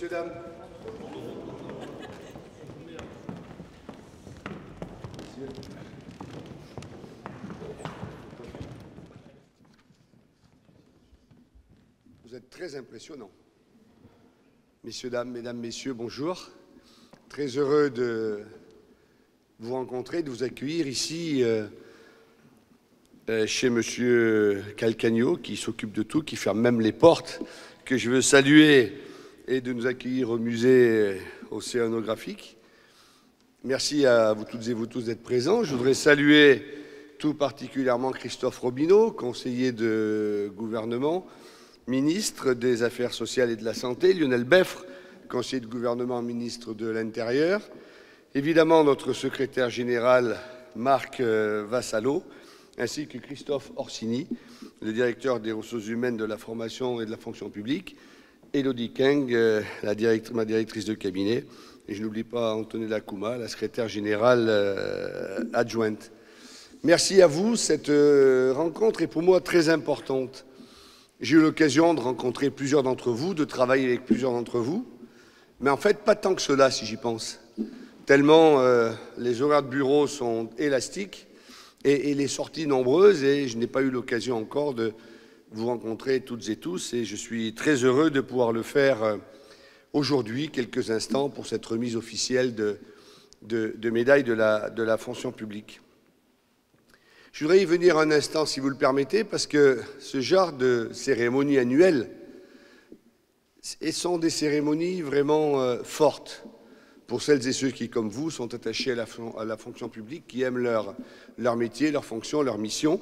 Messieurs, dames. Vous êtes très impressionnants. Messieurs, dames, mesdames, messieurs, bonjour. Très heureux de vous rencontrer, de vous accueillir ici chez Monsieur Calcagno, qui s'occupe de tout, qui ferme même les portes, que je veux saluer, et de nous accueillir au musée océanographique. Merci à vous toutes et vous tous d'être présents. Je voudrais saluer tout particulièrement Christophe Robineau, conseiller de gouvernement, ministre des Affaires sociales et de la Santé, Lionel Beffre, conseiller de gouvernement, ministre de l'Intérieur, évidemment notre secrétaire général Marc Vassallo, ainsi que Christophe Orsini, le directeur des ressources humaines, de la formation et de la fonction publique, Élodie Keng, ma directrice de cabinet, et je n'oublie pas Antonella Kouma, la secrétaire générale adjointe. Merci à vous, cette rencontre est pour moi très importante. J'ai eu l'occasion de rencontrer plusieurs d'entre vous, de travailler avec plusieurs d'entre vous, mais en fait pas tant que cela si j'y pense, tellement les horaires de bureau sont élastiques et les sorties nombreuses, et je n'ai pas eu l'occasion encore de vous rencontrer toutes et tous, et je suis très heureux de pouvoir le faire aujourd'hui, quelques instants, pour cette remise officielle de médailles de la fonction publique. Je voudrais y venir un instant, si vous le permettez, parce que ce genre de cérémonies annuelles sont des cérémonies vraiment fortes pour celles et ceux qui, comme vous, sont attachés à la fonction publique, qui aiment leur métier, leur fonction, leur mission,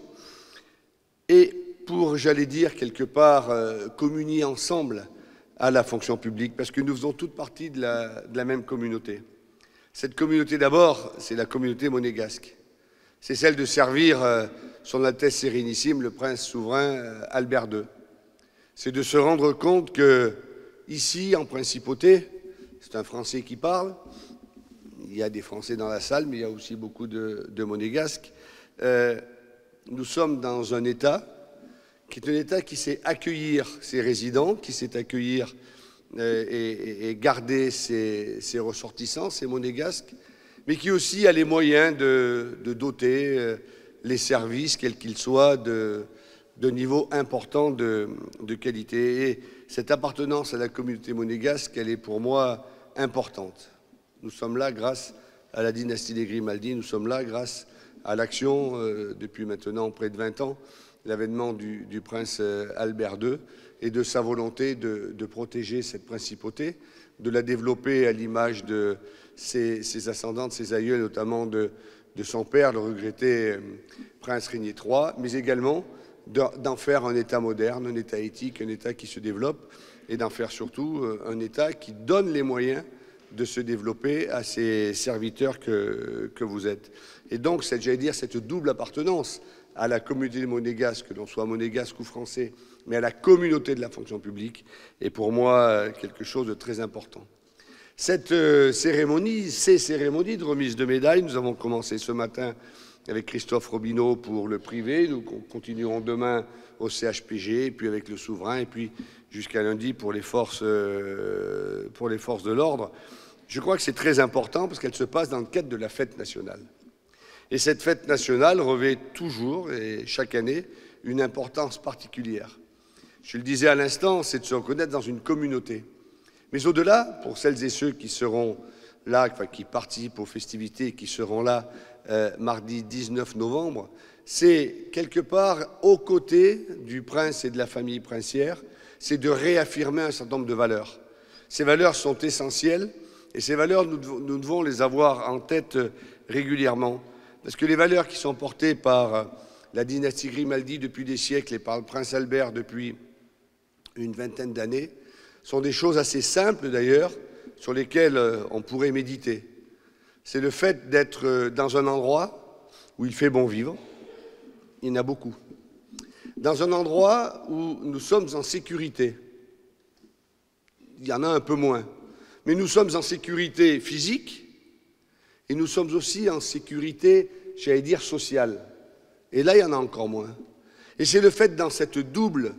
et pour, j'allais dire, quelque part, communier ensemble à la fonction publique, parce que nous faisons toutes partie de la même communauté. Cette communauté, d'abord, c'est la communauté monégasque. C'est celle de servir Son Altesse Sérénissime, le prince souverain Albert II. C'est de se rendre compte que, ici, en principauté, c'est un Français qui parle, il y a des Français dans la salle, mais il y a aussi beaucoup de Monégasques. Nous sommes dans un État qui est un État qui sait accueillir ses résidents, qui sait accueillir et garder ses ressortissants, ses Monégasques, mais qui aussi a les moyens de doter les services, quels qu'ils soient, de niveaux importants de qualité. Et cette appartenance à la communauté monégasque, elle est pour moi importante. Nous sommes là grâce à la dynastie des Grimaldi, nous sommes là grâce à l'action, depuis maintenant près de 20 ans, l'avènement du prince Albert II et de sa volonté de protéger cette principauté, de la développer à l'image de ses ascendants, de ses aïeux, notamment de son père, le regretté prince Régnier III, mais également d'en faire un État moderne, un État éthique, un État qui se développe, et d'en faire surtout un État qui donne les moyens de se développer à ces serviteurs que vous êtes. Et donc, j'allais dire, cette double appartenance à la communauté monégasque, que l'on soit monégasque ou français, mais à la communauté de la fonction publique, est pour moi quelque chose de très important. Cette cérémonie, ces cérémonies de remise de médailles, nous avons commencé ce matin avec Christophe Robineau pour le privé, nous continuerons demain au CHPG, et puis avec le souverain, et puis jusqu'à lundi pour les forces de l'ordre. Je crois que c'est très important parce qu'elle se passe dans le cadre de la fête nationale. Et cette fête nationale revêt toujours, et chaque année, une importance particulière. Je le disais à l'instant, c'est de se reconnaître dans une communauté. Mais au-delà, pour celles et ceux qui seront là, qui participent aux festivités, qui seront là mardi 19 novembre, c'est quelque part aux côtés du prince et de la famille princière, c'est de réaffirmer un certain nombre de valeurs. Ces valeurs sont essentielles et ces valeurs, nous devons les avoir en tête régulièrement. Parce que les valeurs qui sont portées par la dynastie Grimaldi depuis des siècles et par le prince Albert depuis une vingtaine d'années sont des choses assez simples d'ailleurs, sur lesquelles on pourrait méditer. C'est le fait d'être dans un endroit où il fait bon vivre. Il y en a beaucoup. Dans un endroit où nous sommes en sécurité. Il y en a un peu moins. Mais nous sommes en sécurité physique et nous sommes aussi en sécurité, j'allais dire, sociale. Et là, il y en a encore moins. Et c'est le fait, dans cette double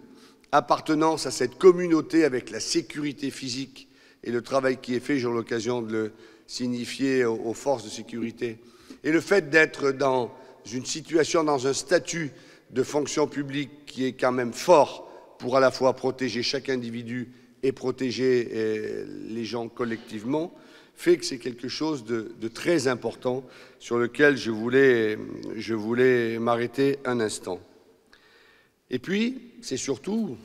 appartenance à cette communauté avec la sécurité physique et le travail qui est fait, j'ai eu l'occasion de le signifier aux forces de sécurité. Et le fait d'être dans une situation, dans un statut de fonction publique qui est quand même fort pour à la fois protéger chaque individu et protéger les gens collectivement, fait que c'est quelque chose de très important sur lequel je voulais m'arrêter un instant. Et puis, c'est surtout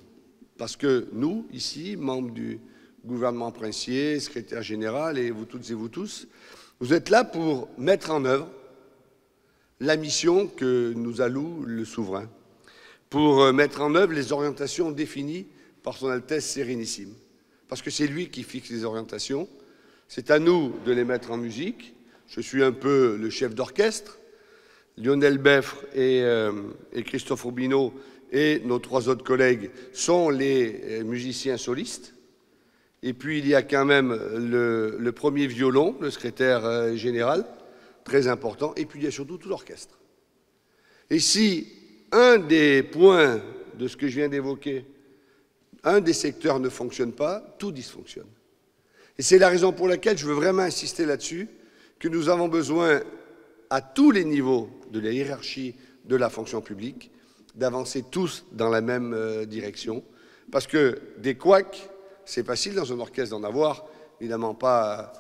parce que nous, ici, membres du gouvernement princier, secrétaire général, et vous toutes et vous tous, vous êtes là pour mettre en œuvre la mission que nous alloue le souverain, pour mettre en œuvre les orientations définies par son Altesse Sérénissime. Parce que c'est lui qui fixe les orientations, c'est à nous de les mettre en musique. Je suis un peu le chef d'orchestre. Lionel Beffre et Christophe Robineau et nos 3 autres collègues sont les musiciens solistes. Et puis il y a quand même le premier violon, le secrétaire général, très important, et puis il y a surtout tout l'orchestre. Et si un des points de ce que je viens d'évoquer, un des secteurs ne fonctionne pas, tout dysfonctionne. Et c'est la raison pour laquelle je veux vraiment insister là-dessus, que nous avons besoin, à tous les niveaux de la hiérarchie de la fonction publique, d'avancer tous dans la même direction. Parce que des couacs, c'est facile dans un orchestre d'en avoir, évidemment pas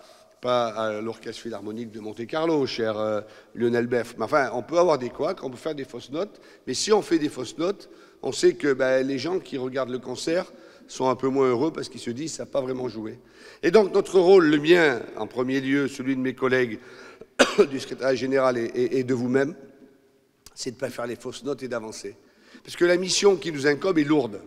à l'Orchestre Philharmonique de Monte-Carlo, cher Lionel Beffre. Mais enfin, on peut avoir des couacs, on peut faire des fausses notes, mais si on fait des fausses notes, on sait que les gens qui regardent le concert sont un peu moins heureux parce qu'ils se disent ça n'a pas vraiment joué. Et donc notre rôle, le mien, en premier lieu, celui de mes collègues du secrétariat général et de vous-même, c'est de ne pas faire les fausses notes et d'avancer. Parce que la mission qui nous incombe est lourde.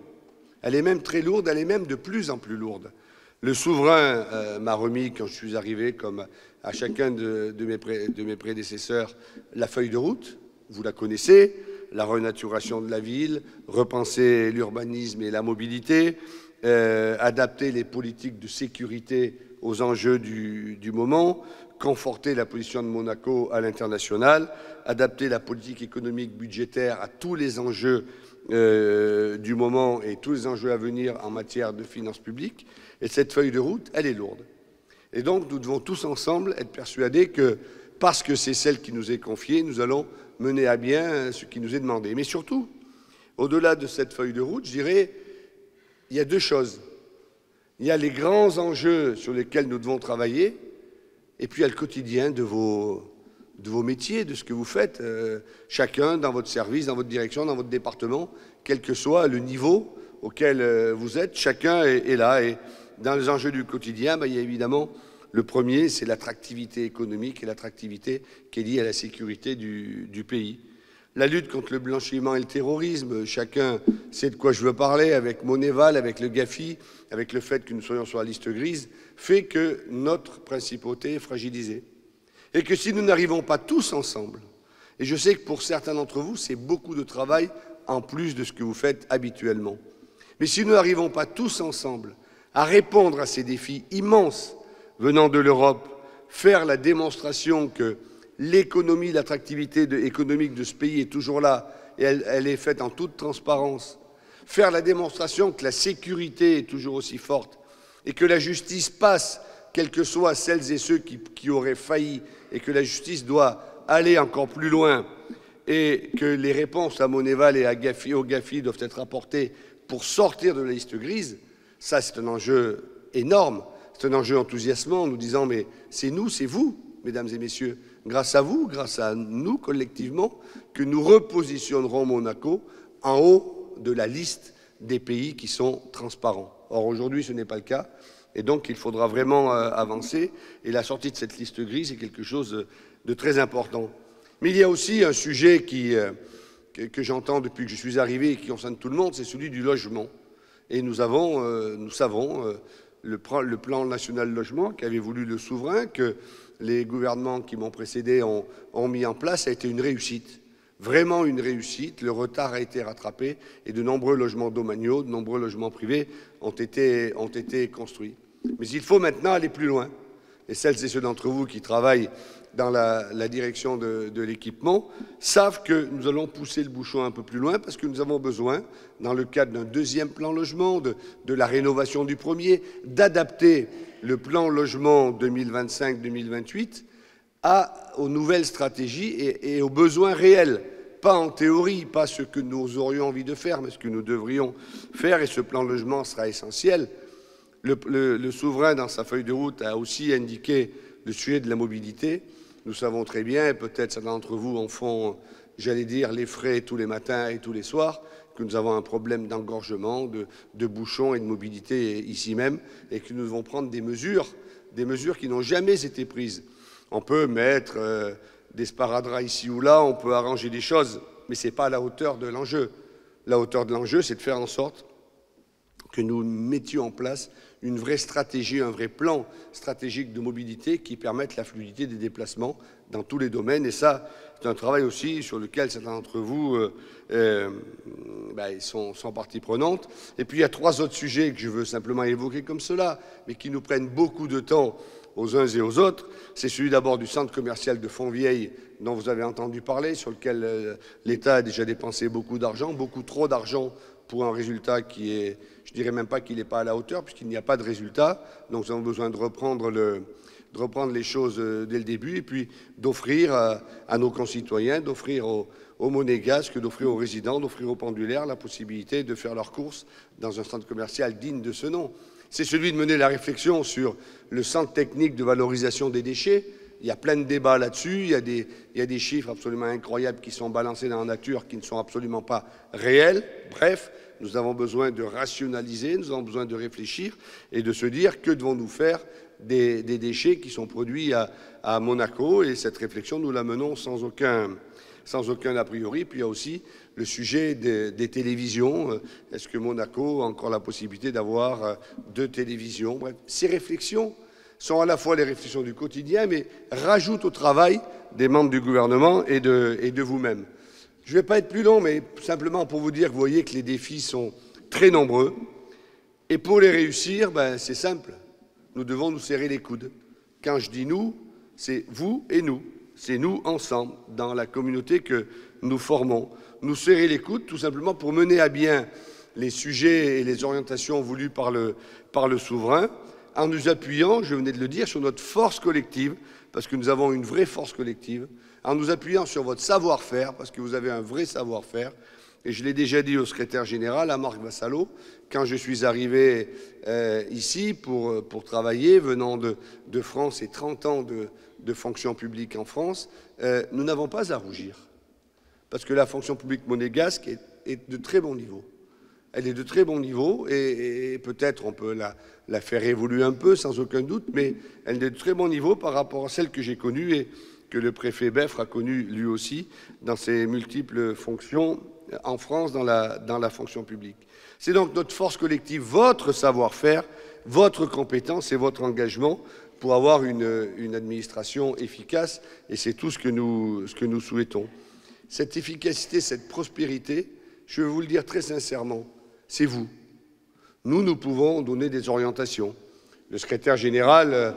Elle est même très lourde, elle est même de plus en plus lourde. Le souverain m'a remis, quand je suis arrivé, comme à chacun de mes prédécesseurs, la feuille de route. Vous la connaissez, la renaturation de la ville, repenser l'urbanisme et la mobilité, adapter les politiques de sécurité aux enjeux du moment, conforter la position de Monaco à l'international, adapter la politique économique budgétaire à tous les enjeux du moment et tous les enjeux à venir en matière de finances publiques. Et cette feuille de route, elle est lourde. Et donc, nous devons tous ensemble être persuadés que, parce que c'est celle qui nous est confiée, nous allons mener à bien ce qui nous est demandé. Mais surtout, au-delà de cette feuille de route, je dirais, il y a 2 choses. Il y a les grands enjeux sur lesquels nous devons travailler, et puis il y a le quotidien de vos métiers, de ce que vous faites, chacun dans votre service, dans votre direction, dans votre département, quel que soit le niveau auquel vous êtes, chacun est là. Et dans les enjeux du quotidien, il y a évidemment le premier, c'est l'attractivité économique et l'attractivité qui est liée à la sécurité du pays. La lutte contre le blanchiment et le terrorisme, chacun sait de quoi je veux parler, avec Monéval, avec le GAFI, avec le fait que nous soyons sur la liste grise, fait que notre principauté est fragilisée. Et que si nous n'arrivons pas tous ensemble, et je sais que pour certains d'entre vous, c'est beaucoup de travail en plus de ce que vous faites habituellement, mais si nous n'arrivons pas tous ensemble à répondre à ces défis immenses venant de l'Europe, faire la démonstration que l'économie, l'attractivité économique de ce pays est toujours là, et elle est faite en toute transparence, faire la démonstration que la sécurité est toujours aussi forte, et que la justice passe, quels que soient celles et ceux qui auraient failli, et que la justice doit aller encore plus loin, et que les réponses à Monéval et au GAFI doivent être apportées pour sortir de la liste grise, ça c'est un enjeu énorme, c'est un enjeu enthousiasmant, en nous disant mais c'est nous, c'est vous, mesdames et messieurs, grâce à vous, grâce à nous collectivement, que nous repositionnerons Monaco en haut de la liste des pays qui sont transparents. Or aujourd'hui ce n'est pas le cas, et donc il faudra vraiment avancer, et la sortie de cette liste grise est quelque chose de très important. Mais il y a aussi un sujet que j'entends depuis que je suis arrivé et qui concerne tout le monde, c'est celui du logement. Et nous savons le plan national logement qu'avait voulu le souverain, que les gouvernements qui m'ont précédé ont mis en place, a été une réussite. Vraiment une réussite. Le retard a été rattrapé et de nombreux logements domaniaux, de nombreux logements privés ont été construits. Mais il faut maintenant aller plus loin. Et celles et ceux d'entre vous qui travaillent dans la direction de l'équipement, savent que nous allons pousser le bouchon un peu plus loin parce que nous avons besoin, dans le cadre d'un deuxième plan logement, de la rénovation du premier, d'adapter le plan logement 2025-2028 aux nouvelles stratégies et aux besoins réels. Pas en théorie, pas ce que nous aurions envie de faire, mais ce que nous devrions faire, et ce plan logement sera essentiel. Le souverain, dans sa feuille de route, a aussi indiqué le sujet de la mobilité. Nous savons très bien, et peut-être certains d'entre vous en font, j'allais dire, les frais tous les matins et tous les soirs, que nous avons un problème d'engorgement, de bouchons et de mobilité ici même, et que nous devons prendre des mesures qui n'ont jamais été prises. On peut mettre des sparadraps ici ou là, on peut arranger des choses, mais ce n'est pas à la hauteur de l'enjeu. La hauteur de l'enjeu, c'est de faire en sorte que nous mettions en place une vraie stratégie, un vrai plan stratégique de mobilité qui permette la fluidité des déplacements dans tous les domaines. Et ça, c'est un travail aussi sur lequel certains d'entre vous sont partie prenante. Et puis il y a 3 autres sujets que je veux simplement évoquer comme cela, mais qui nous prennent beaucoup de temps aux uns et aux autres. C'est celui d'abord du centre commercial de Fontvieille, dont vous avez entendu parler, sur lequel l'État a déjà dépensé beaucoup d'argent, beaucoup trop d'argent pour un résultat qui est, je dirais même pas qu'il n'est pas à la hauteur, puisqu'il n'y a pas de résultat. Donc nous avons besoin de reprendre les choses dès le début, et puis d'offrir à nos concitoyens, d'offrir aux monégasques, d'offrir aux résidents, d'offrir aux pendulaires la possibilité de faire leurs courses dans un centre commercial digne de ce nom. C'est celui de mener la réflexion sur le centre technique de valorisation des déchets. Il y a plein de débats là-dessus, il y a des chiffres absolument incroyables qui sont balancés dans la nature, qui ne sont absolument pas réels. Bref, nous avons besoin de rationaliser, nous avons besoin de réfléchir et de se dire que devons-nous faire des déchets qui sont produits à Monaco. Et cette réflexion, nous la menons sans aucun a priori. Puis il y a aussi le sujet des télévisions. Est-ce que Monaco a encore la possibilité d'avoir 2 télévisions? Bref, ces réflexions sont à la fois les réflexions du quotidien, mais rajoutent au travail des membres du gouvernement et de vous-même. Je ne vais pas être plus long, mais simplement pour vous dire que vous voyez que les défis sont très nombreux. Et pour les réussir, c'est simple. Nous devons nous serrer les coudes. Quand je dis nous, c'est vous et nous. C'est nous ensemble, dans la communauté que nous formons. Nous serrer les coudes tout simplement pour mener à bien les sujets et les orientations voulues par le souverain, en nous appuyant, je venais de le dire, sur notre force collective, parce que nous avons une vraie force collective, en nous appuyant sur votre savoir-faire, parce que vous avez un vrai savoir-faire. Et je l'ai déjà dit au secrétaire général, à Marc Vassallo, quand je suis arrivé ici pour travailler, venant de France et 30 ans de fonction publique en France, nous n'avons pas à rougir. Parce que la fonction publique monégasque est de très bon niveau. Elle est de très bon niveau et peut-être on peut la faire évoluer un peu, sans aucun doute, mais elle est de très bon niveau par rapport à celle que j'ai connue et que le préfet Beffre a connue lui aussi dans ses multiples fonctions en France dans la fonction publique. C'est donc notre force collective, votre savoir-faire, votre compétence et votre engagement pour avoir une administration efficace, et c'est tout ce que nous souhaitons. Cette efficacité, cette prospérité, je vais vous le dire très sincèrement, c'est vous. Nous pouvons donner des orientations. Le secrétaire général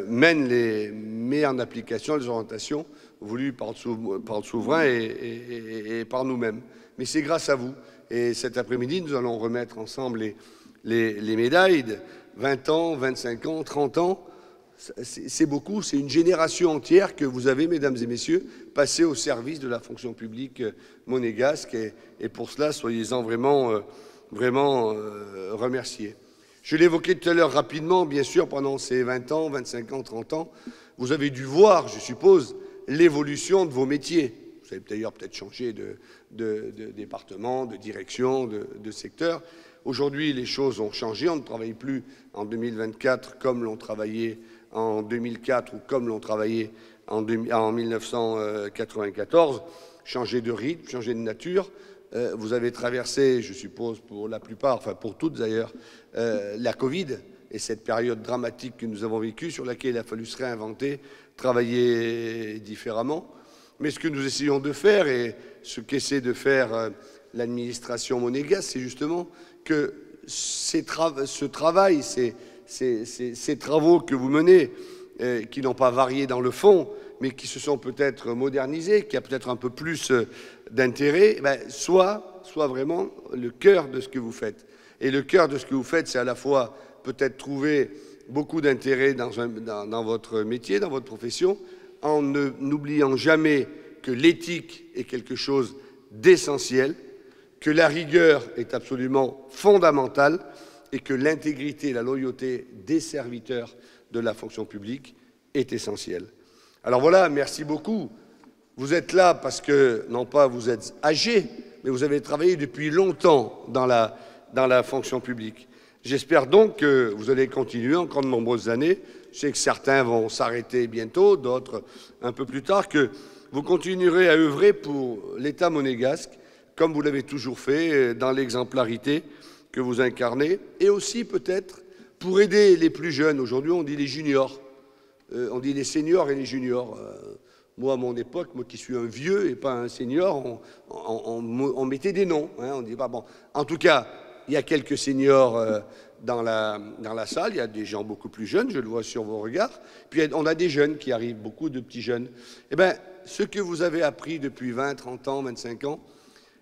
met en application les orientations voulues par le souverain et par nous-mêmes. Mais c'est grâce à vous. Et cet après-midi, nous allons remettre ensemble les médailles de 20 ans, 25 ans, 30 ans. C'est beaucoup, c'est une génération entière que vous avez, mesdames et messieurs, passé au service de la fonction publique monégasque. Et pour cela, soyez-en vraiment remerciés. Je l'évoquais tout à l'heure rapidement, bien sûr, pendant ces 20 ans, 25 ans, 30 ans, vous avez dû voir, je suppose, l'évolution de vos métiers. Vous avez d'ailleurs peut-être changé de département, de direction, de secteur. Aujourd'hui, les choses ont changé. On ne travaille plus en 2024 comme l'on travaillait en 2004 ou comme l'on travaillait en 1994. Changer de rythme, changer de nature. Vous avez traversé, je suppose, pour la plupart, enfin pour toutes d'ailleurs, la Covid et cette période dramatique que nous avons vécue sur laquelle il a fallu se réinventer, travailler différemment. Mais ce que nous essayons de faire et ce qu'essaie de faire l'administration monégasque, c'est justement que ces travaux que vous menez, qui n'ont pas varié dans le fond, mais qui se sont peut-être modernisés, qui a peut-être un peu plus d'intérêt, soit vraiment le cœur de ce que vous faites. Et le cœur de ce que vous faites, c'est à la fois peut-être trouver beaucoup d'intérêt dans votre métier, dans votre profession, en n'oubliant jamais que l'éthique est quelque chose d'essentiel, que la rigueur est absolument fondamentale et que l'intégrité et la loyauté des serviteurs de la fonction publique est essentielle. Alors voilà, merci beaucoup. Vous êtes là parce que, non pas vous êtes âgé, mais vous avez travaillé depuis longtemps dans la fonction publique. J'espère donc que vous allez continuer encore de nombreuses années. Je sais que certains vont s'arrêter bientôt, d'autres un peu plus tard, que vous continuerez à œuvrer pour l'État monégasque, comme vous l'avez toujours fait, dans l'exemplarité que vous incarnez, et aussi peut-être pour aider les plus jeunes. Aujourd'hui, on dit les juniors, on dit les seniors et les juniors. Moi, à mon époque, moi qui suis un vieux et pas un senior, on mettait des noms. Hein, on dit pas bon. En tout cas, il y a quelques seniors dans la salle. Il y a des gens beaucoup plus jeunes, je le vois sur vos regards. Puis on a des jeunes qui arrivent, beaucoup de petits jeunes. Eh bien, ce que vous avez appris depuis 20, 30 ans, 25 ans,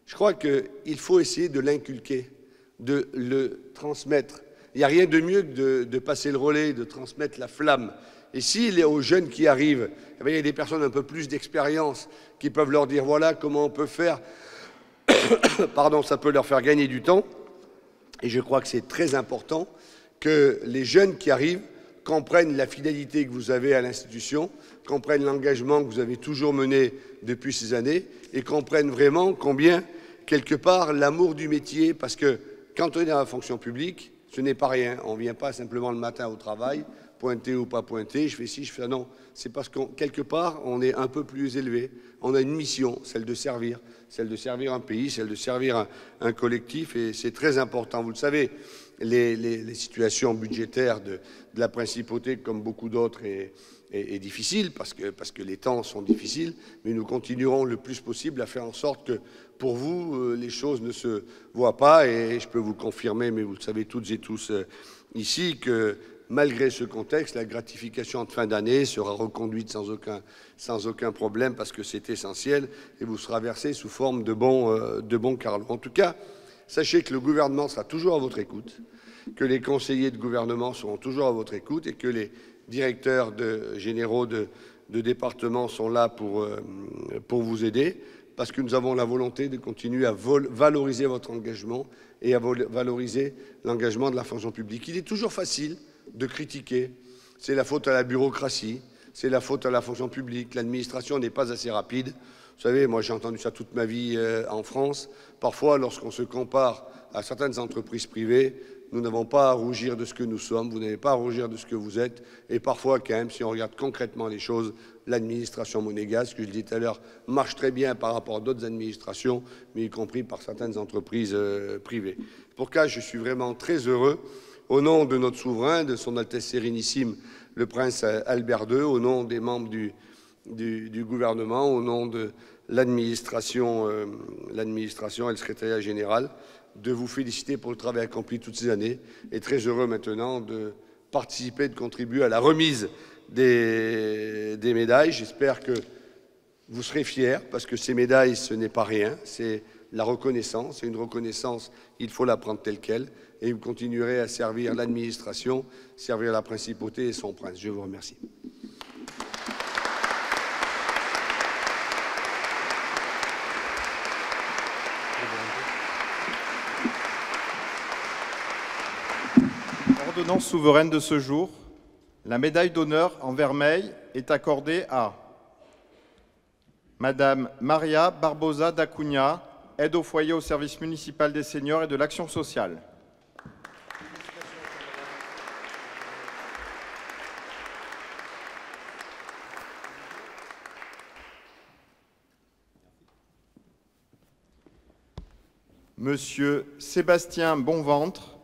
je crois qu'il faut essayer de l'inculquer, de le transmettre. Il n'y a rien de mieux que de passer le relais, de transmettre la flamme. Et s'il est aux jeunes qui arrivent, eh bien, il y a des personnes un peu plus d'expérience qui peuvent leur dire voilà comment on peut faire. Pardon, ça peut leur faire gagner du temps. Et je crois que c'est très important que les jeunes qui arrivent comprennent la fidélité que vous avez à l'institution, comprennent l'engagement que vous avez toujours mené depuis ces années et comprennent vraiment combien, quelque part, l'amour du métier, parce que quand on est dans la fonction publique, ce n'est pas rien. On ne vient pas simplement le matin au travail, pointé ou pas pointé, je fais ci, je fais ça. Non, c'est parce que quelque part, on est un peu plus élevé. On a une mission, celle de servir un pays, celle de servir un collectif, et c'est très important. Vous le savez, les situations budgétaires de la principauté, comme beaucoup d'autres, est difficile, parce que les temps sont difficiles, mais nous continuerons le plus possible à faire en sorte que, pour vous, les choses ne se voient pas, et je peux vous confirmer, mais vous le savez toutes et tous ici, que malgré ce contexte, la gratification de fin d'année sera reconduite sans aucun problème, parce que c'est essentiel, et vous sera versée sous forme de bons carlots. En tout cas, sachez que le gouvernement sera toujours à votre écoute, que les conseillers de gouvernement seront toujours à votre écoute, et que les directeurs généraux de département sont là pour vous aider, parce que nous avons la volonté de continuer à valoriser votre engagement et à valoriser l'engagement de la fonction publique. Il est toujours facile de critiquer. C'est la faute à la bureaucratie, c'est la faute à la fonction publique. L'administration n'est pas assez rapide. Vous savez, moi j'ai entendu ça toute ma vie en France. Parfois, lorsqu'on se compare à certaines entreprises privées, nous n'avons pas à rougir de ce que nous sommes, vous n'avez pas à rougir de ce que vous êtes. Et parfois, quand même, si on regarde concrètement les choses, l'administration monégasque, je le disais tout à l'heure, marche très bien par rapport à d'autres administrations, mais y compris par certaines entreprises privées. Pour ça, je suis vraiment très heureux, au nom de notre souverain, de son Altesse Sérénissime, le prince Albert II, au nom des membres du gouvernement, au nom de l'administration et le secrétariat général, de vous féliciter pour le travail accompli toutes ces années, et très heureux maintenant de participer, de contribuer à la remise des médailles. J'espère que vous serez fiers, parce que ces médailles, ce n'est pas rien, c'est la reconnaissance, c'est une reconnaissance, il faut la prendre telle qu'elle, et vous continuerez à servir l'administration, servir la principauté et son prince. Je vous remercie. Ordonnance souveraine de ce jour, la médaille d'honneur en vermeil est accordée à Madame Maria Barbosa d'Acunha, aide au foyer au service municipal des seniors et de l'action sociale. Monsieur Sébastien Bonventre,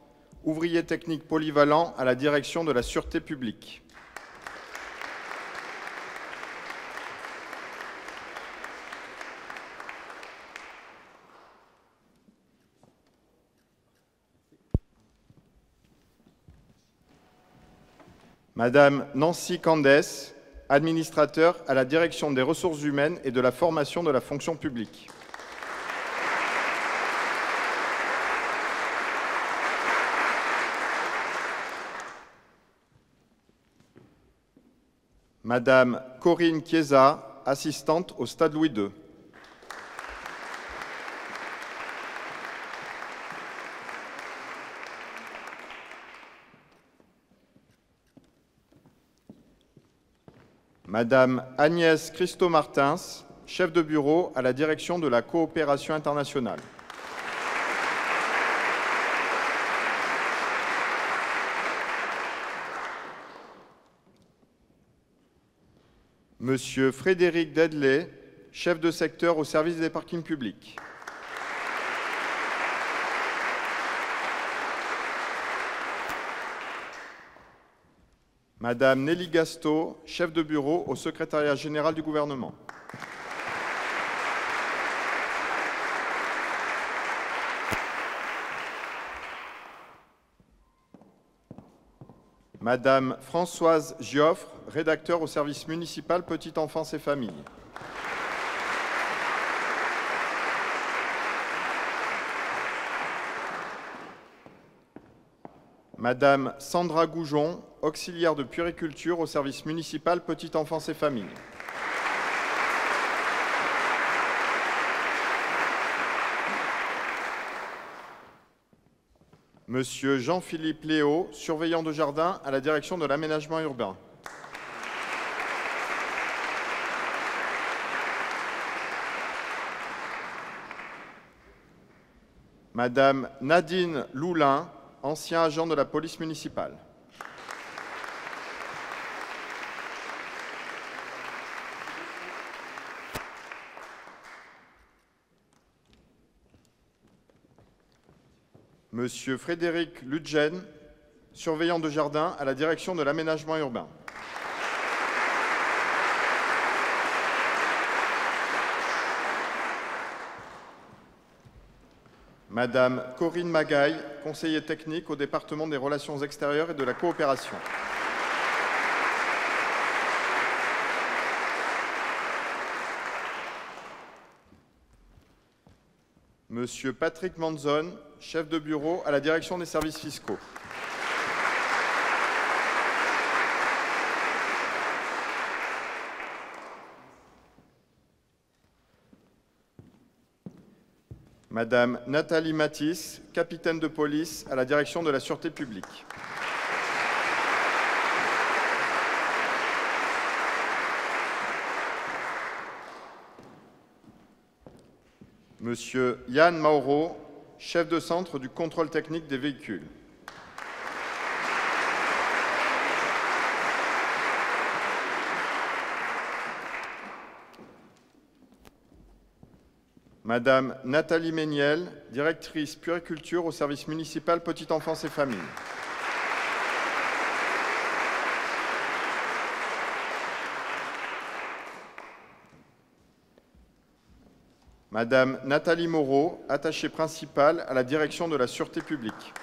ouvrier technique polyvalent à la direction de la Sûreté publique. Madame Nancy Candès, administrateur à la direction des ressources humaines et de la formation de la fonction publique. Madame Corinne Chiesa, assistante au Stade Louis II. Madame Agnès Christo-Martins, chef de bureau à la direction de la coopération internationale. Monsieur Frédéric Dedley, chef de secteur au service des parkings publics. Madame Nelly Gasto, chef de bureau au secrétariat général du gouvernement. Madame Françoise Gioffre, rédacteur au service municipal Petite Enfance et Famille. Madame Sandra Goujon, auxiliaire de puériculture au service municipal Petite Enfance et Famille. Monsieur Jean-Philippe Léo, surveillant de jardin à la direction de l'aménagement urbain. Madame Nadine Loulin, ancien agent de la police municipale. Monsieur Frédéric Ludgen, surveillant de jardin à la direction de l'aménagement urbain. Madame Corinne Magaille, conseiller technique au département des relations extérieures et de la coopération. Monsieur Patrick Manzon, chef de bureau à la direction des services fiscaux. Madame Nathalie Matisse, capitaine de police à la direction de la sûreté publique. Monsieur Yann Mauro, chef de centre du contrôle technique des véhicules. Madame Nathalie Méniel, directrice puériculture au service municipal Petite Enfance et Famille. Madame Nathalie Moreau, attachée principale à la direction de la sûreté publique.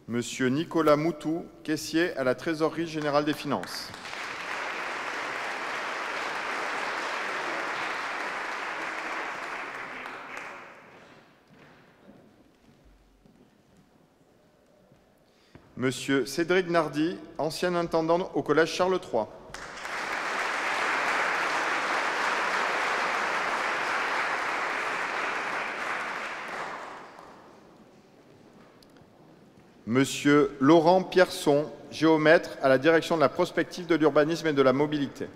Monsieur Nicolas Moutou, caissier à la Trésorerie générale des finances. Monsieur Cédric Nardi, ancien intendant au collège Charles III. Monsieur Laurent Pierson, géomètre à la direction de la prospective, de l'urbanisme et de la mobilité.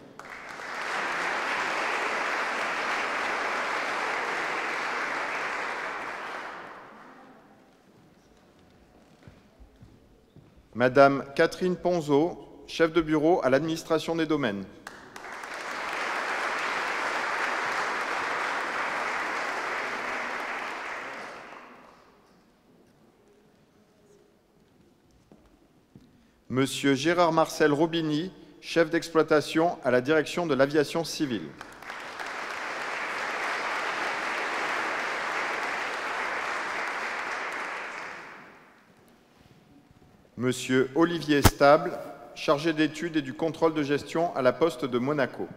Madame Catherine Ponzo, chef de bureau à l'administration des domaines. Monsieur Gérard Marcel Robigny, chef d'exploitation à la direction de l'aviation civile. Monsieur Olivier Stable, chargé d'études et du contrôle de gestion à la Poste de Monaco.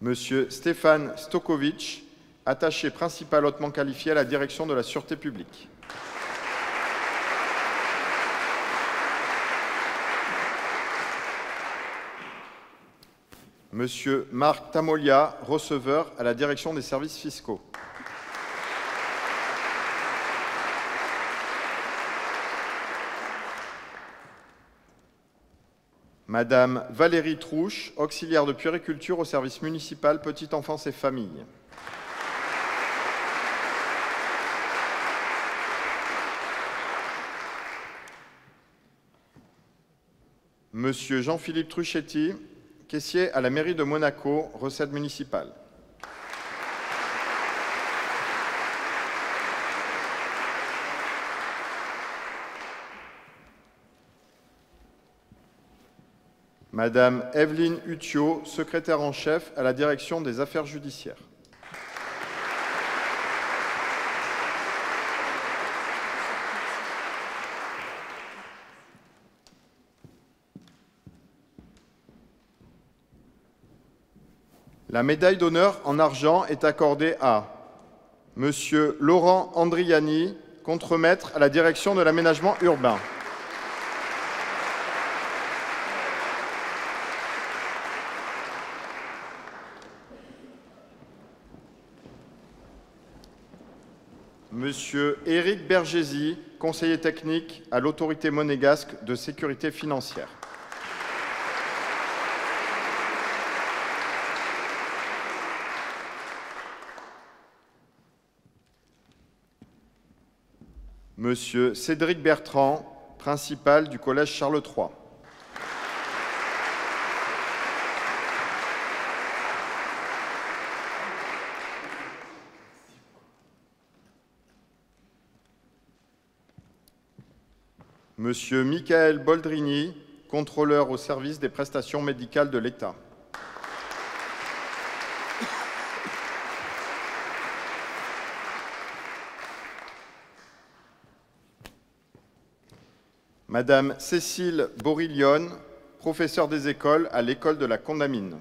Monsieur Stéphane Stokovic, attaché principal hautement qualifié à la direction de la Sûreté publique. Monsieur Marc Tamolia, receveur à la direction des services fiscaux. Madame Valérie Trouche, auxiliaire de puériculture au service municipal Petite Enfance et Famille. Monsieur Jean-Philippe Truchetti, caissier à la mairie de Monaco, recettes municipales. Madame Evelyne Hutiot, secrétaire en chef à la direction des affaires judiciaires. La médaille d'honneur en argent est accordée à Monsieur Laurent Andriani, contremaître à la direction de l'aménagement urbain. Monsieur Éric Bergési, conseiller technique à l'autorité monégasque de sécurité financière. Monsieur Cédric Bertrand, principal du collège Charles III. Monsieur Michael Boldrini, contrôleur au service des prestations médicales de l'État. Madame Cécile Borillion, professeure des écoles à l'école de la Condamine.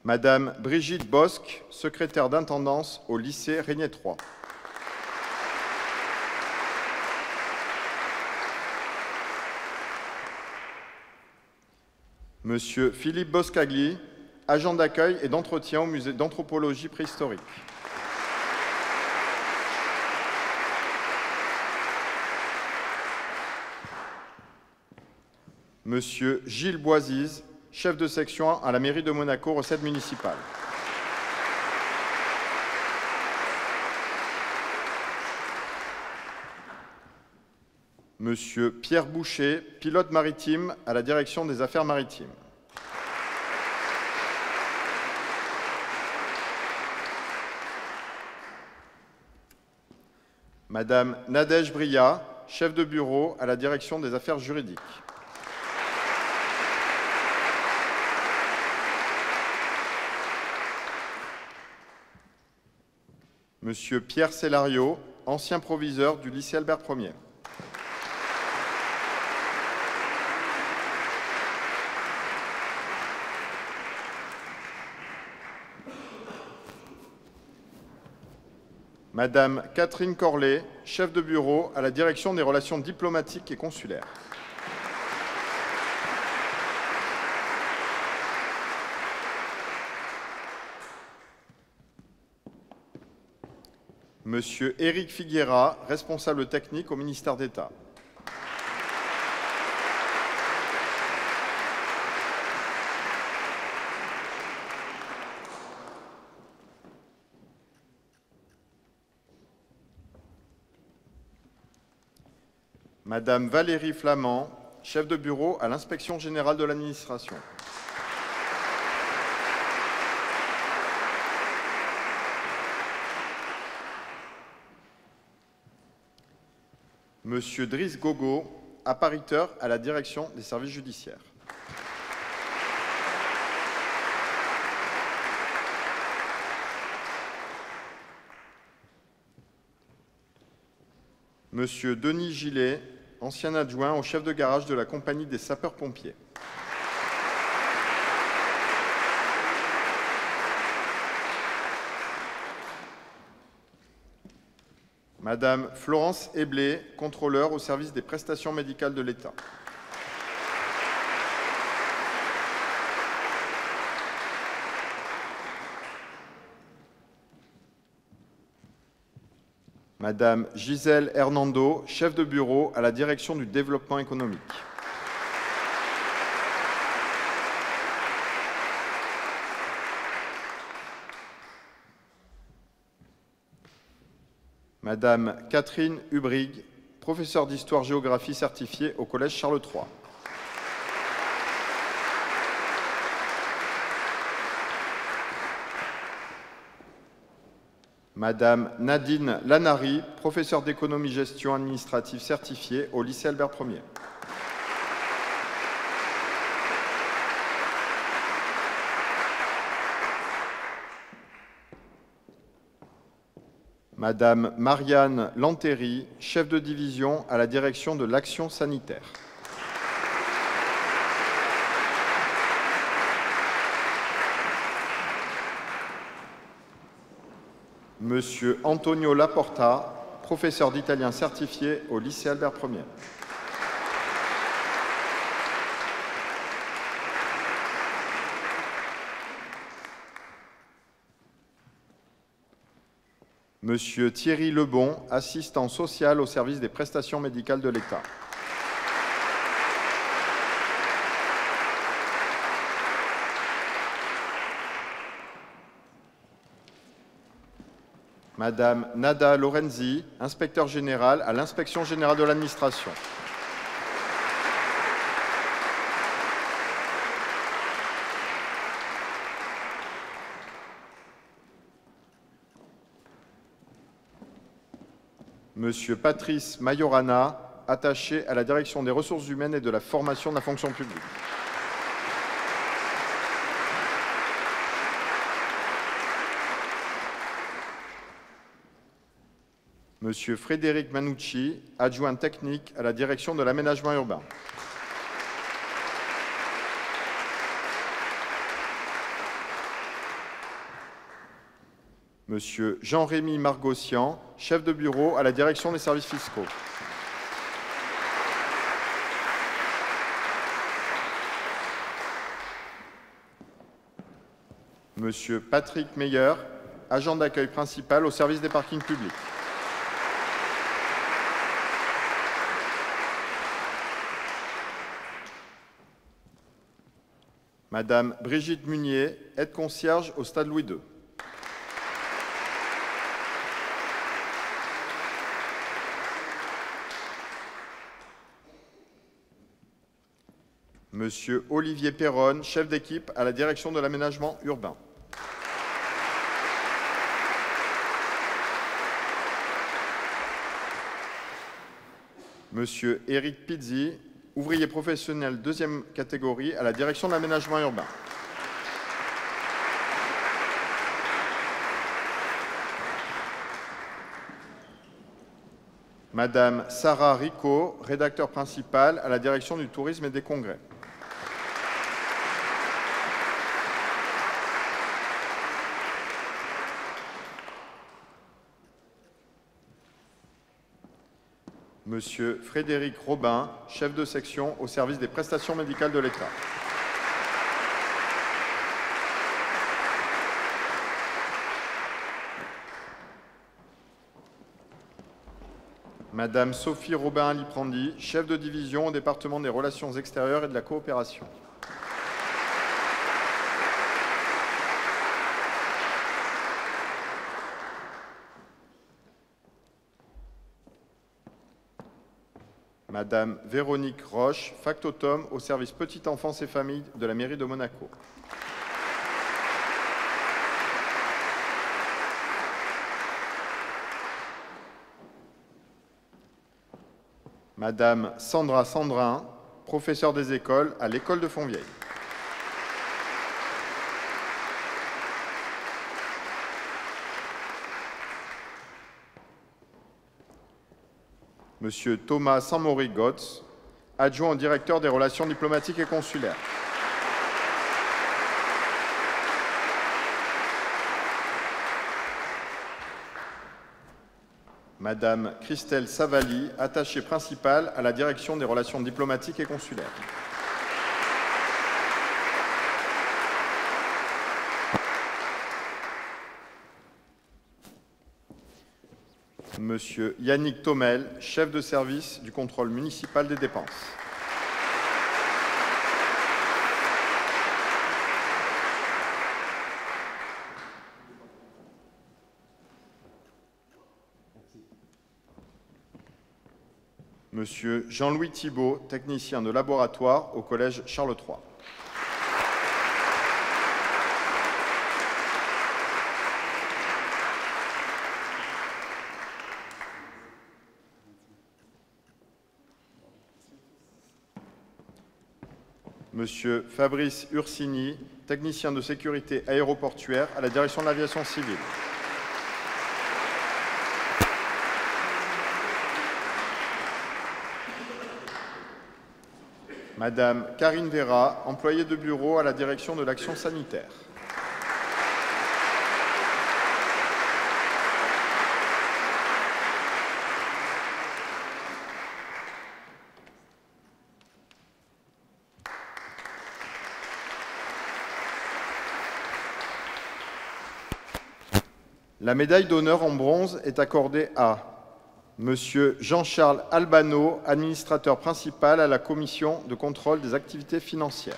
Madame Brigitte Bosque, secrétaire d'intendance au lycée Régnier III. Monsieur Philippe Boscagli, agent d'accueil et d'entretien au musée d'anthropologie préhistorique. Monsieur Gilles Boisise, chef de section à la mairie de Monaco, recettes municipales. Monsieur Pierre Boucher, pilote maritime à la direction des affaires maritimes. Madame Nadège Bria, chef de bureau à la direction des affaires juridiques. Monsieur Pierre Cellario, ancien proviseur du lycée Albert Ier. Madame Catherine Corlet, chef de bureau à la direction des relations diplomatiques et consulaires. Monsieur Éric Figuera, responsable technique au ministère d'État. Madame Valérie Flamand, chef de bureau à l'Inspection générale de l'administration. Monsieur Driss Gogo, appariteur à la direction des services judiciaires. Monsieur Denis Gillet, ancien adjoint au chef de garage de la compagnie des sapeurs-pompiers. Madame Florence Eblé, contrôleur au service des prestations médicales de l'État. Madame Gisèle Hernando, chef de bureau à la direction du développement économique. Madame Catherine Hubrig, professeure d'histoire-géographie certifiée au Collège Charles III. Madame Nadine Lanary, professeure d'économie-gestion administrative certifiée au lycée Albert Ier. Madame Marianne Lantéry, chef de division à la direction de l'action sanitaire. Monsieur Antonio Laporta, professeur d'italien certifié au lycée Albert Ier. Monsieur Thierry Lebon, assistant social au service des prestations médicales de l'État. Madame Nada Lorenzi, inspecteur général à l'Inspection générale de l'administration. Monsieur Patrice Majorana, attaché à la direction des ressources humaines et de la formation de la fonction publique. Monsieur Frédéric Manucci, adjoint technique à la direction de l'aménagement urbain. Monsieur Jean-Rémy Margossian, chef de bureau à la direction des services fiscaux. Monsieur Patrick Meyer, agent d'accueil principal au service des parkings publics. Madame Brigitte Munier, aide-concierge au Stade Louis II. Monsieur Olivier Perronne, chef d'équipe à la direction de l'aménagement urbain. Monsieur Éric Pizzi, ouvrier professionnel deuxième catégorie à la direction de l'aménagement urbain. Madame Sarah Rico, rédacteur principal à la direction du tourisme et des congrès. Monsieur Frédéric Robin, chef de section au service des prestations médicales de l'État. Madame Sophie Robin-Liprandi, chef de division au département des relations extérieures et de la coopération. Madame Véronique Roche, factotum au service petite enfance et famille de la mairie de Monaco. Madame Sandra Sandrin, professeure des écoles à l'École de Fontvieille. Monsieur Thomas Samori-Gotz, adjoint au directeur des relations diplomatiques et consulaires. Madame Christelle Savali, attachée principale à la direction des relations diplomatiques et consulaires. Monsieur Yannick Thomel, chef de service du contrôle municipal des dépenses. Monsieur Jean-Louis Thibault, technicien de laboratoire au Collège Charles III. Monsieur Fabrice Ursini, technicien de sécurité aéroportuaire à la direction de l'aviation civile. Madame Karine Vera, employée de bureau à la direction de l'action sanitaire. La médaille d'honneur en bronze est accordée à Monsieur Jean-Charles Albano, administrateur principal à la Commission de contrôle des activités financières.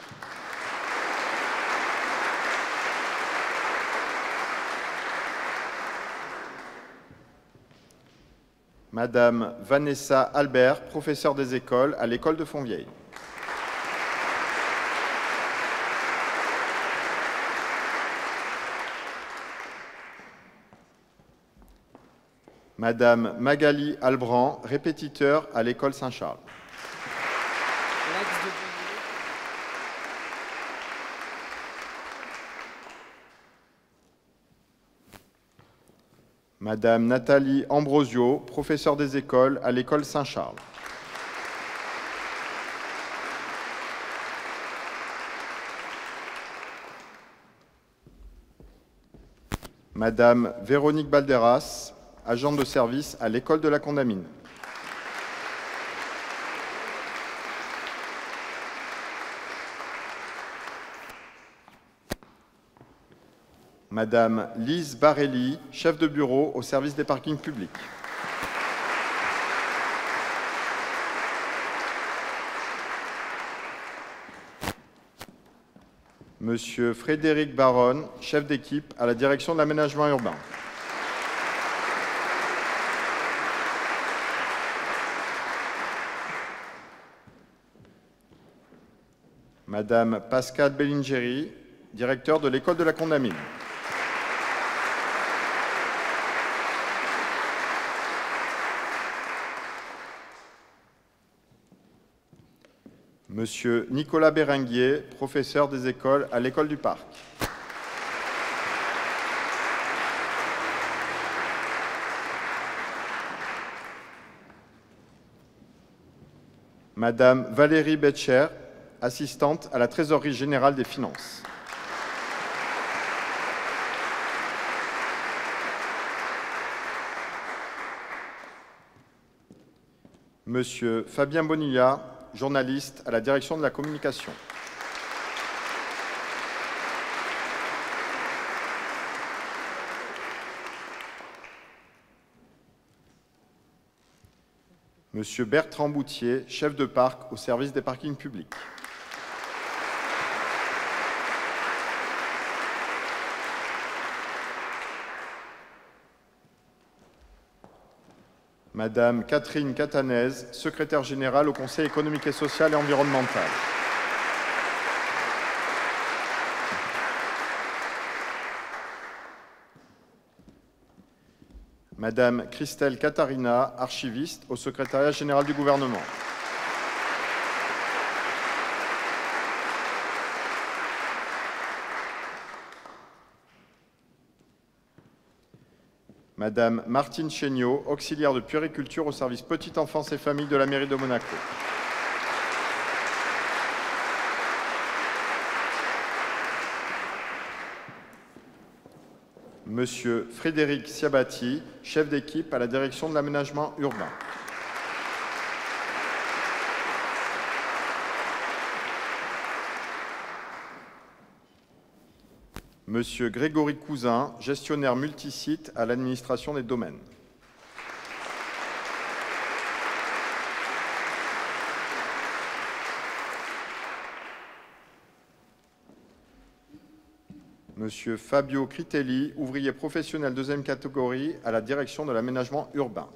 Madame Vanessa Albert, professeure des écoles à l'École de Fontvieille. Madame Magali Albran, répétiteur à l'École Saint-Charles. Madame Nathalie Ambrosio, professeure des écoles à l'École Saint-Charles. Madame Véronique Balderas, agente de service à l'École de la Condamine. Madame Lise Barelli, chef de bureau au service des parkings publics. Monsieur Frédéric Baronne, chef d'équipe à la direction de l'aménagement urbain. Madame Pascale Bellingeri, directeur de l'École de la Condamine. Monsieur Nicolas Béringuier, professeur des écoles à l'École du Parc. Madame Valérie Betcher, assistante à la Trésorerie générale des finances. Monsieur Fabien Bonilla, journaliste à la direction de la communication. Monsieur Bertrand Boutier, chef de parc au service des parkings publics. Madame Catherine Catanez, secrétaire générale au Conseil économique et social et environnemental. Madame Christelle Katharina, archiviste au Secrétariat général du gouvernement. Madame Martine Chéniaud, auxiliaire de puériculture au service Petite Enfance et Famille de la mairie de Monaco. Monsieur Frédéric Siabati, chef d'équipe à la direction de l'aménagement urbain. Monsieur Grégory Cousin, gestionnaire multisite à l'administration des domaines. Monsieur Fabio Critelli, ouvrier professionnel deuxième catégorie à la direction de l'aménagement urbain.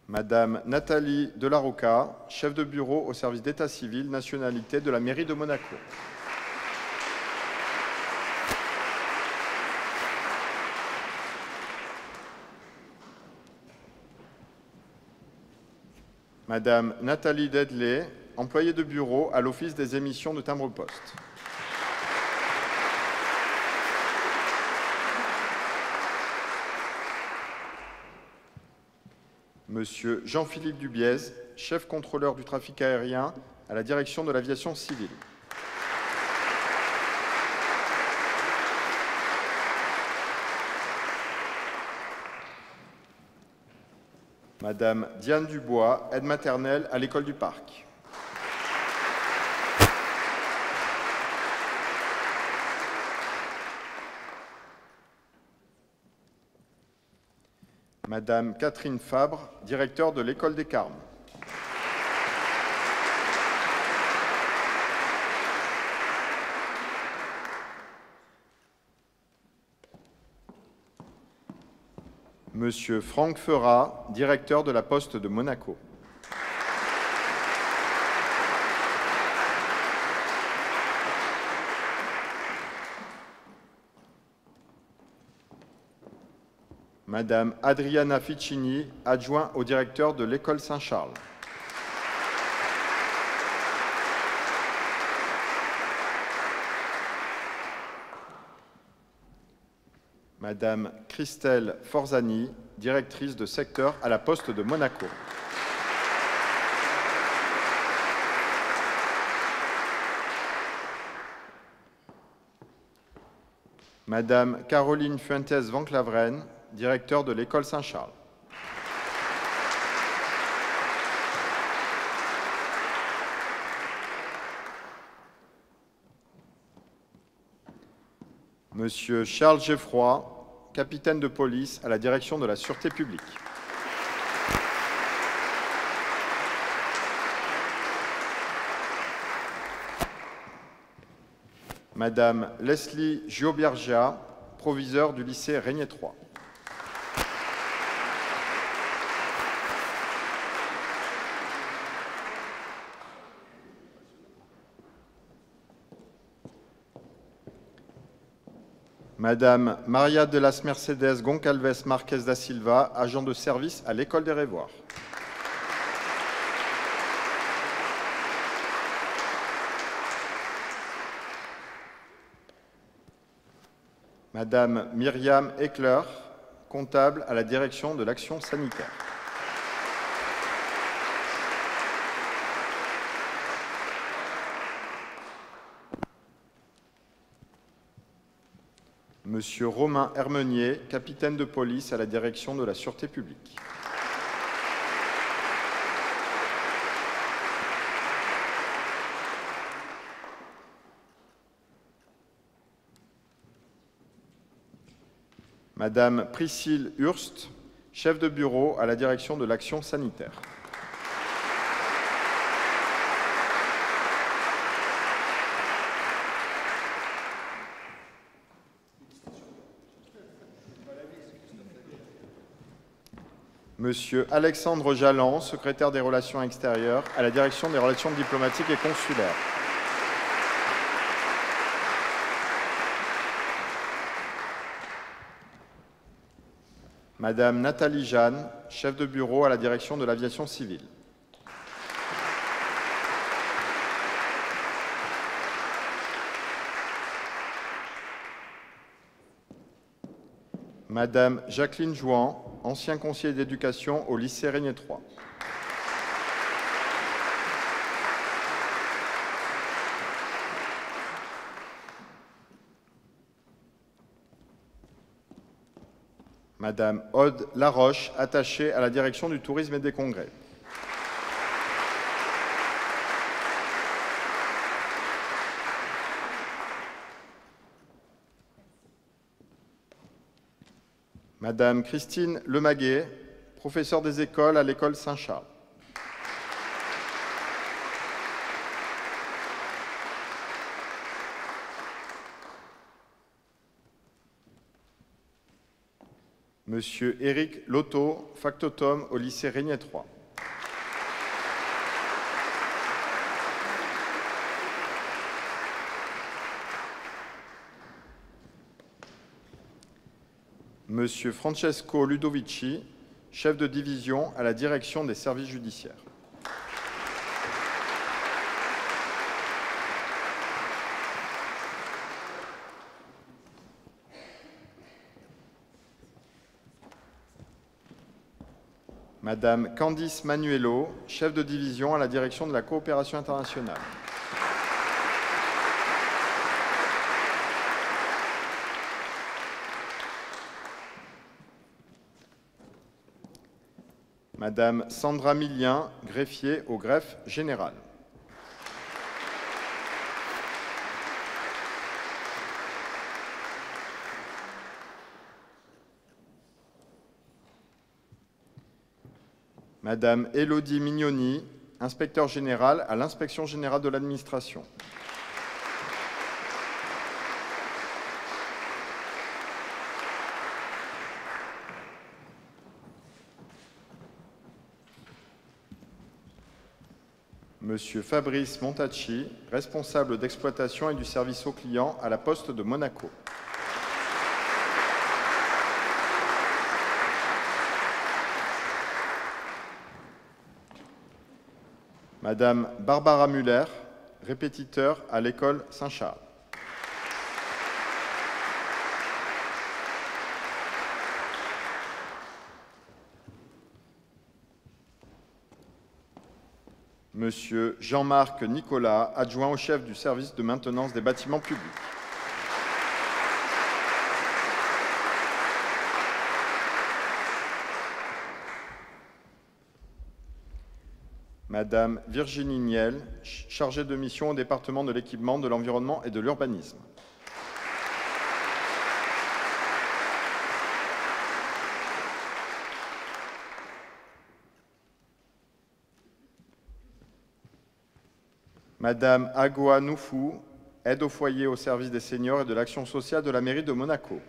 Madame Nathalie Delarocca, chef de bureau au service d'état civil, nationalité de la mairie de Monaco. Madame Nathalie Dedley, employée de bureau à l'Office des émissions de timbre-poste. Monsieur Jean-Philippe Dubiez, chef contrôleur du trafic aérien à la direction de l'aviation civile. Madame Diane Dubois, aide maternelle à l'école du Parc. Madame Catherine Fabre, directeur de l'école des Carmes. Monsieur Franck Feurat, directeur de la Poste de Monaco. Madame Adriana Ficini, adjoint au directeur de l'école Saint-Charles. Madame Christelle Forzani, directrice de secteur à la Poste de Monaco. Madame Caroline Fuentes-Vanclavren, directeur de l'école Saint-Charles. Monsieur Charles Geffroy, capitaine de police à la direction de la Sûreté publique. Madame Leslie Giobiergia, proviseure du lycée Régnier 3. Madame Maria de las Mercedes Goncalves Marquez da Silva, agent de service à l'école des Révoirs. Madame Myriam Eckler, comptable à la direction de l'action sanitaire. Monsieur Romain Hermenier, capitaine de police à la direction de la Sûreté publique. Madame Priscille Hurst, chef de bureau à la direction de l'action sanitaire. Monsieur Alexandre Jalland, secrétaire des Relations extérieures à la Direction des Relations diplomatiques et consulaires. Madame Nathalie Jeanne, chef de bureau à la Direction de l'aviation civile. Madame Jacqueline Jouan, ancien conseiller d'éducation au lycée Régnier 3. Madame Aude Laroche, attachée à la direction du tourisme et des congrès. Madame Christine Lemaguet, professeure des écoles à l'école Saint-Charles. Monsieur Éric Lotto, factotum au lycée Régnier 3. Monsieur Francesco Ludovici, chef de division à la direction des services judiciaires. Madame Candice Manuello, chef de division à la direction de la coopération internationale. Madame Sandra Millien, greffier au greffe général. Madame Élodie Mignoni, inspecteur général à l'Inspection générale de l'administration. Monsieur Fabrice Montacci, responsable d'exploitation et du service aux clients à la Poste de Monaco. Madame Barbara Muller, répétiteur à l'école Saint-Charles. Monsieur Jean-Marc Nicolas, adjoint au chef du service de maintenance des bâtiments publics. Madame Virginie Niel, chargée de mission au département de l'équipement, de l'environnement et de l'urbanisme. Madame Agoa Noufou, aide au foyer au service des seniors et de l'action sociale de la mairie de Monaco.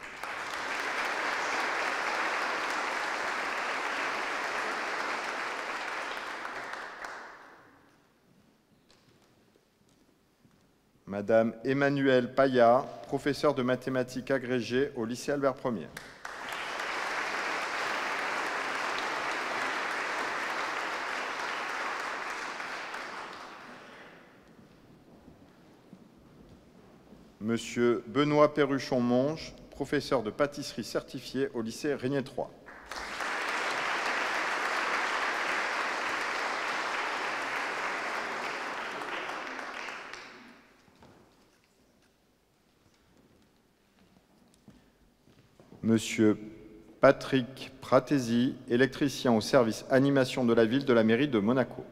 Madame Emmanuelle Paya, professeure de mathématiques agrégée au lycée Albert Ier. Monsieur Benoît Perruchon-Monge, professeur de pâtisserie certifié au lycée Régnier 3. Monsieur Patrick Pratesi, électricien au service animation de la ville de la mairie de Monaco.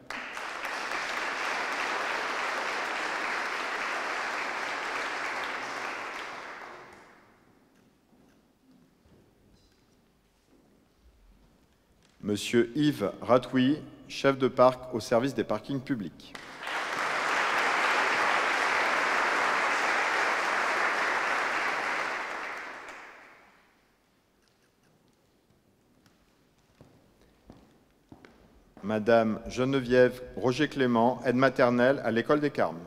Monsieur Yves Ratoui, chef de parc au service des parkings publics. Madame Geneviève Roger-Clément, aide maternelle à l'École des Carmes.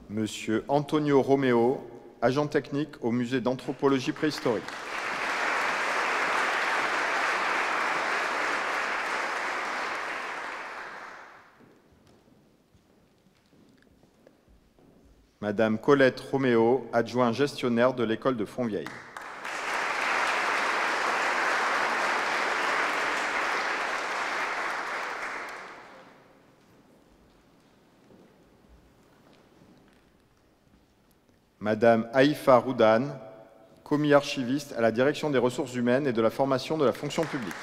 Monsieur Antonio Romeo, agent technique au musée d'anthropologie préhistorique. Madame Colette Roméo, adjoint gestionnaire de l'école de Fontvieille. Madame Haïfa Roudan, commis archiviste à la direction des ressources humaines et de la formation de la fonction publique.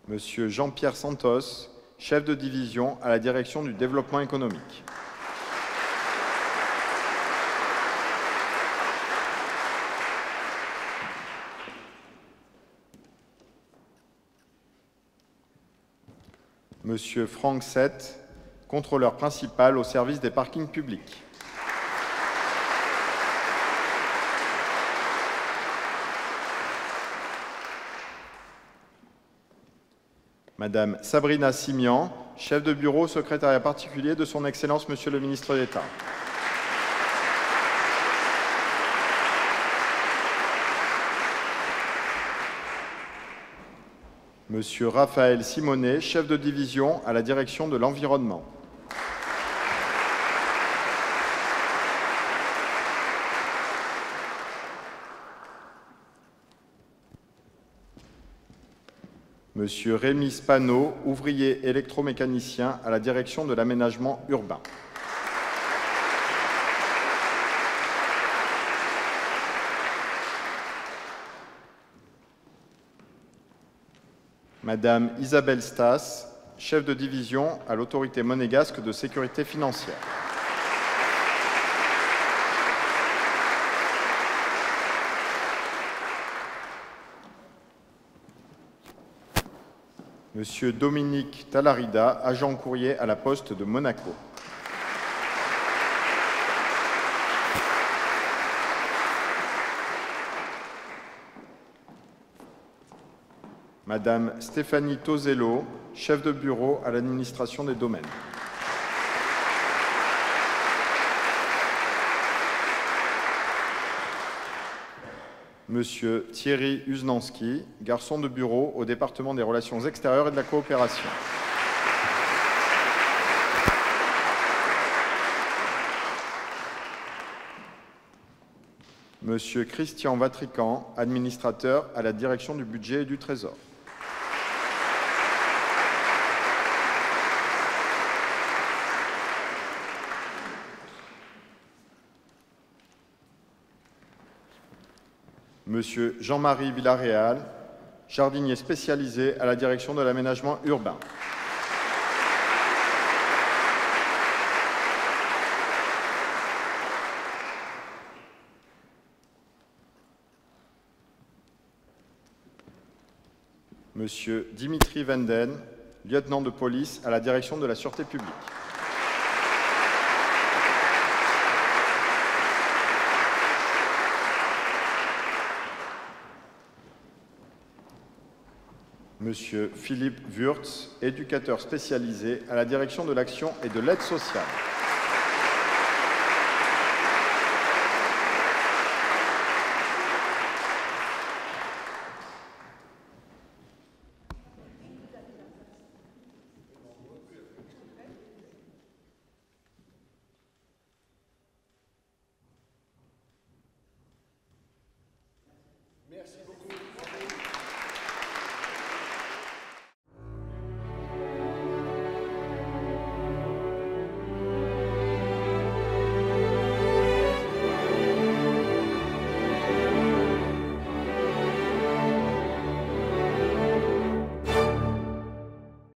Monsieur Jean-Pierre Santos, chef de division à la direction du développement économique. Monsieur Franck Sett, contrôleur principal au service des parkings publics. Madame Sabrina Simian, chef de bureau au secrétariat particulier de son Excellence Monsieur le Ministre d'État. Monsieur Raphaël Simonet, chef de division à la direction de l'environnement. Monsieur Rémi Spano, ouvrier électromécanicien à la direction de l'aménagement urbain. Madame Isabelle Stas, chef de division à l'autorité monégasque de sécurité financière. Monsieur Dominique Talarida, agent courrier à la Poste de Monaco. Madame Stéphanie Tozello, chef de bureau à l'administration des domaines. Monsieur Thierry Uznanski, garçon de bureau au département des relations extérieures et de la coopération. Monsieur Christian Vatrican, administrateur à la direction du budget et du Trésor. Monsieur Jean-Marie Villarreal, jardinier spécialisé à la direction de l'aménagement urbain. Monsieur Dimitri Venden, lieutenant de police à la direction de la sûreté publique. Monsieur Philippe Wurtz, éducateur spécialisé à la direction de l'action et de l'aide sociale.